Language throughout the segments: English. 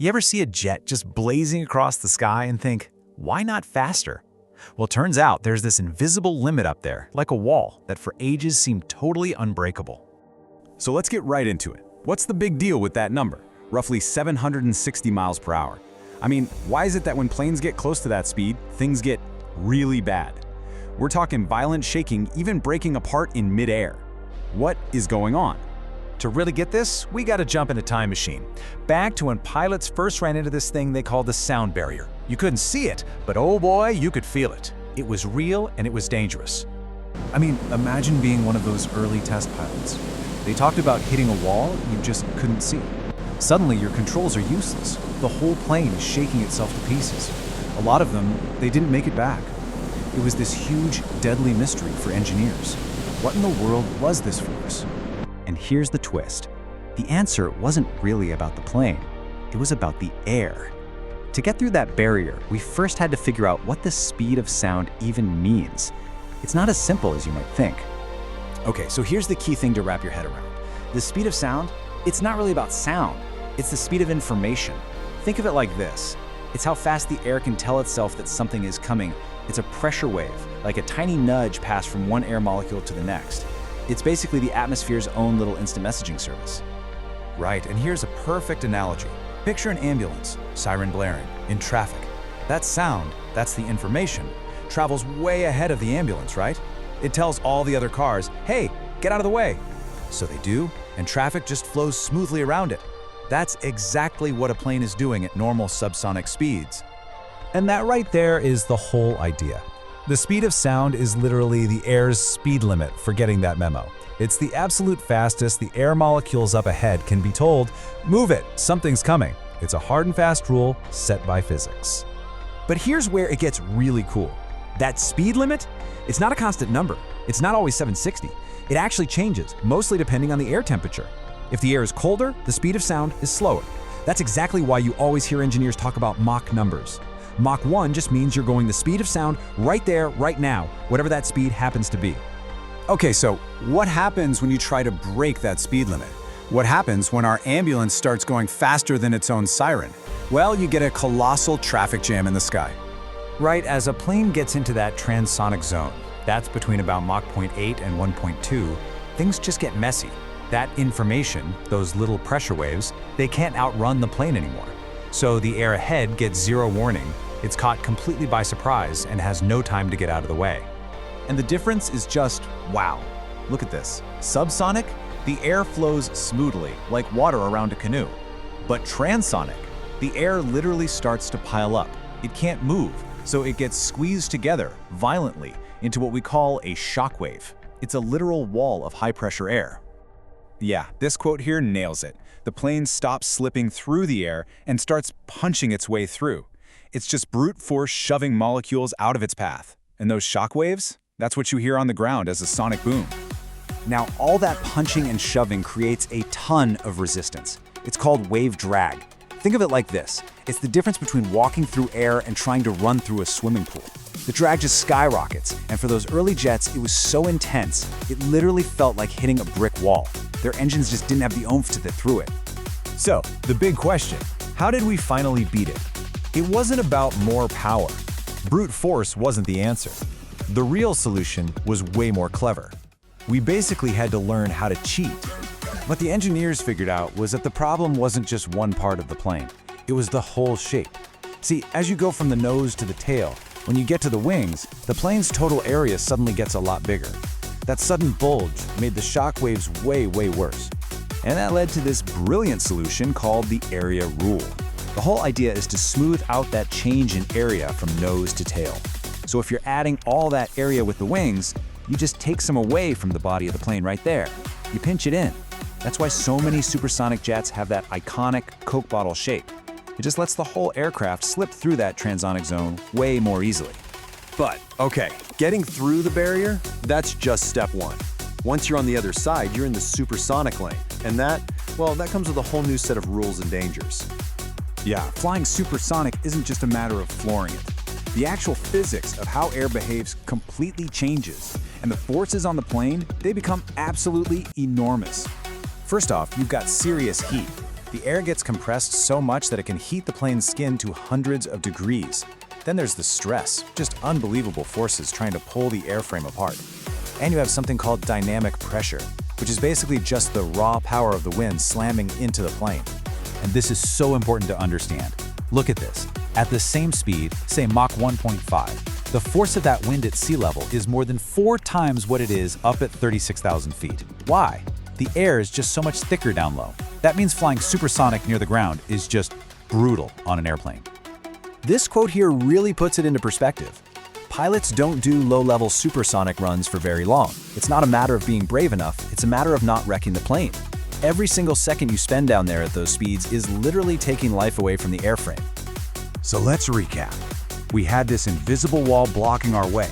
You ever see a jet just blazing across the sky and think, why not faster? Well, turns out there's this invisible limit up there, like a wall, that for ages seemed totally unbreakable. So let's get right into it. What's the big deal with that number? Roughly 760 miles per hour. I mean, why is it that when planes get close to that speed, things get really bad? We're talking violent shaking, even breaking apart in midair. What is going on? To really get this, we gotta jump in a time machine. Back to when pilots first ran into this thing they called the sound barrier. You couldn't see it, but oh boy, you could feel it. It was real and it was dangerous. I mean, imagine being one of those early test pilots. They talked about hitting a wall you just couldn't see. Suddenly, your controls are useless. The whole plane is shaking itself to pieces. A lot of them, they didn't make it back. It was this huge, deadly mystery for engineers. What in the world was this force? And here's the twist. The answer wasn't really about the plane. It was about the air. To get through that barrier, we first had to figure out what the speed of sound even means. It's not as simple as you might think. Okay, so here's the key thing to wrap your head around. The speed of sound, it's not really about sound. It's the speed of information. Think of it like this. It's how fast the air can tell itself that something is coming. It's a pressure wave, like a tiny nudge passed from one air molecule to the next. It's basically the atmosphere's own little instant messaging service. Right, and here's a perfect analogy. Picture an ambulance, siren blaring, in traffic. That sound, that's the information, travels way ahead of the ambulance, right? It tells all the other cars, hey, get out of the way. So they do, and traffic just flows smoothly around it. That's exactly what a plane is doing at normal subsonic speeds. And that right there is the whole idea. The speed of sound is literally the air's speed limit for getting that memo. It's the absolute fastest the air molecules up ahead can be told, move it, something's coming. It's a hard and fast rule set by physics. But here's where it gets really cool. That speed limit, it's not a constant number. It's not always 760. It actually changes, mostly depending on the air temperature. If the air is colder, the speed of sound is slower. That's exactly why you always hear engineers talk about Mach numbers. Mach 1 just means you're going the speed of sound right there, right now, whatever that speed happens to be. Okay, so what happens when you try to break that speed limit? What happens when our ambulance starts going faster than its own siren? Well, you get a colossal traffic jam in the sky. Right, as a plane gets into that transonic zone, that's between about Mach 0.8 and 1.2, things just get messy. That information, those little pressure waves, they can't outrun the plane anymore. So the air ahead gets zero warning. It's caught completely by surprise and has no time to get out of the way. And the difference is just wow. Look at this. Subsonic, the air flows smoothly, like water around a canoe. But transonic, the air literally starts to pile up. It can't move, so it gets squeezed together violently into what we call a shock wave. It's a literal wall of high-pressure air. Yeah, this quote here nails it. The plane stops slipping through the air and starts punching its way through. It's just brute force shoving molecules out of its path. And those shock waves? That's what you hear on the ground as a sonic boom. Now, all that punching and shoving creates a ton of resistance. It's called wave drag. Think of it like this. It's the difference between walking through air and trying to run through a swimming pool. The drag just skyrockets, and for those early jets, it was so intense, it literally felt like hitting a brick wall. Their engines just didn't have the oomph to get through it. So, the big question, how did we finally beat it? It wasn't about more power. Brute force wasn't the answer. The real solution was way more clever. We basically had to learn how to cheat. What the engineers figured out was that the problem wasn't just one part of the plane. It was the whole shape. See, as you go from the nose to the tail, when you get to the wings, the plane's total area suddenly gets a lot bigger. That sudden bulge made the shock waves way worse. And that led to this brilliant solution called the area rule. The whole idea is to smooth out that change in area from nose to tail. So if you're adding all that area with the wings, you just take some away from the body of the plane right there. You pinch it in. That's why so many supersonic jets have that iconic Coke bottle shape. It just lets the whole aircraft slip through that transonic zone way more easily. But, okay, getting through the barrier, that's just step one. Once you're on the other side, you're in the supersonic lane. And that comes with a whole new set of rules and dangers. Yeah, flying supersonic isn't just a matter of flooring it. The actual physics of how air behaves completely changes, and the forces on the plane, they become absolutely enormous. First off, you've got serious heat. The air gets compressed so much that it can heat the plane's skin to hundreds of degrees. Then there's the stress, just unbelievable forces trying to pull the airframe apart. And you have something called dynamic pressure, which is basically just the raw power of the wind slamming into the plane. And this is so important to understand. Look at this. At the same speed, say Mach 1.5, the force of that wind at sea level is more than 4 times what it is up at 36,000 feet. Why? The air is just so much thicker down low. That means flying supersonic near the ground is just brutal on an airplane. This quote here really puts it into perspective. Pilots don't do low-level supersonic runs for very long. It's not a matter of being brave enough, it's a matter of not wrecking the plane. Every single second you spend down there at those speeds is literally taking life away from the airframe. So let's recap. We had this invisible wall blocking our way,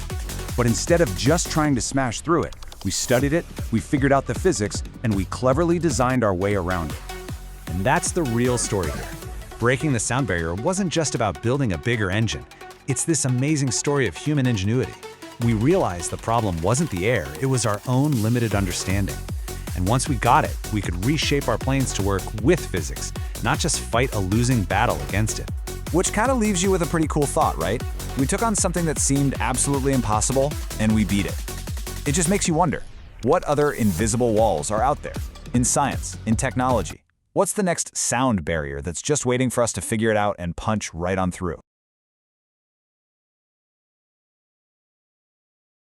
but instead of just trying to smash through it, we studied it, we figured out the physics, and we cleverly designed our way around it. And that's the real story here. Breaking the sound barrier wasn't just about building a bigger engine. It's this amazing story of human ingenuity. We realized the problem wasn't the air, it was our own limited understanding. And once we got it, we could reshape our planes to work with physics, not just fight a losing battle against it. Which kind of leaves you with a pretty cool thought, right? We took on something that seemed absolutely impossible, and we beat it. It just makes you wonder, what other invisible walls are out there? In science, in technology, what's the next sound barrier that's just waiting for us to figure it out and punch right on through?